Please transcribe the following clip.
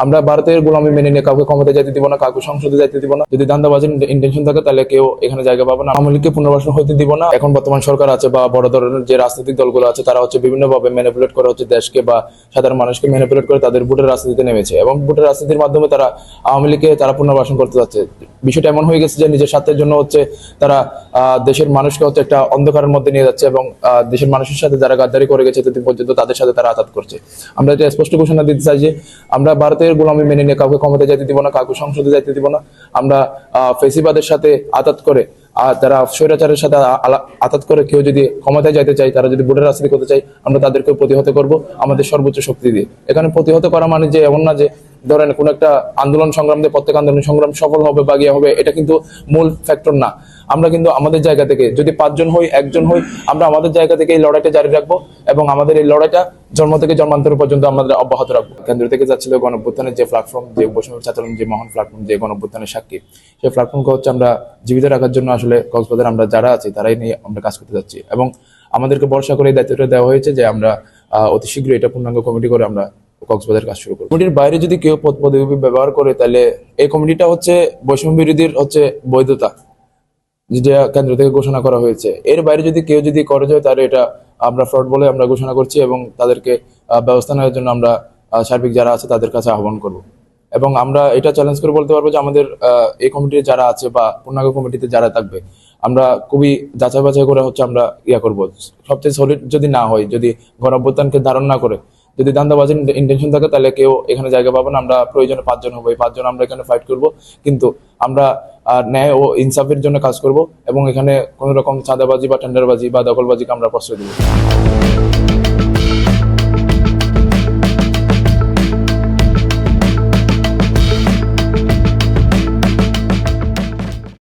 আমরা ভারতের গোলামি মেনে নিয়ে কাউকে ক্ষমতায় যেতে দিব না, কাউকে সংসদে যেতে দিব না। যদি দান্দাবাজির ইন্টেনশন থাকে তাহলে কেউ এখানে জায়গা পাবে না। আওয়ামী লীগকে পুনর্বাসন হইতে দিব না। এখন বর্তমান সরকার আছে বা বড় ধরনের যে রাজনৈতিক দলগুলো আছে তারা বিভিন্নভাবে ম্যানিপুলেট করে দেশকে বা সাধারণ মানুষকে ম্যানিপুলেট করে তাদের ভোটের রাজনীতিতে নেমেছে এবং ভোটের রাজনীতির মাধ্যমে তারা আওয়ামী লীগকে তারা পুনর্বাসন করতে যাচ্ছে। বিষয়টা এমন হয়ে গেছে যে নিজের স্বার্থের জন্য তারা দেশের মানুষকে একটা অন্ধকারের মধ্যে নিয়ে যাচ্ছে এবং দেশের মানুষের সাথে যারা গাদ্দারি করে গেছে এতদিন পর্যন্ত তাদের সাথে তারা আঘাত করছে। আমরা এটা স্পষ্ট ঘোষণা দিতে চাই যে আমরা ভারতের গোলামি মেনে নিয়ে কাউকে ক্ষমতায় যেতে দিব না, কাউকে সংসদে যেতে দিব না। আমরা ফেসিবাদের সাথে আঘাত করে যারা স্বৈরাচারের সাথে আঘাত করে কেউ যদি ক্ষমতায় যেতে চায়, তারা যদি ভোটের রাজনীতি করতে চায়, আমরা তাদেরকে প্রতিহত করব আমাদের সর্বোচ্চ শক্তি দিয়ে। এখানে প্রতিহত করা মানে যে এমন না যে ধরেন কোন একটা আন্দোলন সংগ্রাম দিয়ে প্রত্যেক আন্দোলন সংগ্রাম সফল হবে বা গিয়ে হবে, এটা কিন্তু মূল ফ্যাক্টর না। আমরা কিন্তু আমাদের জায়গা থেকে যদি 5 জন হই, 1 জন হই, আমরা আমাদের জায়গা থেকে এই লড়াইটা জারি রাখবো এবং আমাদের এই লড়াইটা জন্ম থেকে জন্মান্তর পর্যন্ত আমাদের অব্যাহত রাখবো। কেন্দ্র থেকে যাচ্ছিল গণঅভ্যুত্থানের যে প্ল্যাটফর্ম, যে বৈষম্য ছাত্র যে মহান প্ল্যাটফর্ম, যে গণঅভ্যুত্থানের সাক্ষী, সেই প্ল্যাটফর্মকে আমরা জীবিত রাখার জন্য আসলে কক্সবাজার আমরা যারা আছি তারাই নিয়ে আমরা কাজ করতে যাচ্ছি এবং আমাদেরকে ভরসা করে এই দায়িত্বটা দেওয়া হয়েছে যে আমরা অতি শীঘ্রই এটা পূর্ণাঙ্গ কমিটি করে আমরা কক্সবাজার কাজ শুরু করবো। কমিটির বাইরে যদি কেউ পদ পদবি ব্যবহার করে তাহলে এই কমিটিটা বৈষম্য বিরোধীর বৈধতা যেটা কেন্দ্র থেকে ঘোষণা করা হয়েছে, এর বাইরে যদি কেউ করে যায় তাহলে এটা আমরা ফ্রড বলে আমরা ঘোষণা করছি এবং তাদেরকে ব্যবস্থা নেওয়ার জন্য আমরা সার্বিক যারা আছে তাদের কাছে আহ্বান করব এবং আমরা এটা চ্যালেঞ্জ করে বলতে পারবো যে আমাদের এই কমিটিতে যারা আছে বা পূর্ণাঙ্গ কমিটিতে যারা থাকবে আমরা খুবই যাচাই বাছাই করে আমরা করবো। সবচেয়ে সলিড যদি না হয়, যদি গণঅভ্যুত্থানকে ধারণ না করে যদি দান্দাবাজির ইন্টেনশন থাকে তাহলে কেউ এখানে জায়গা পাবে না। আমরা প্রয়োজনে 5 জন হবো, এই 5 জন আমরা এখানে ফাইট করব, কিন্তু আমরা ন্যায় ও ইনসাফের জন্য কাজ করব এবং এখানে কোনো রকম চাঁদাবাজি বা টেন্ডারবাজি বা দখলবাজিকে আমরা প্রশ্রয় দেব।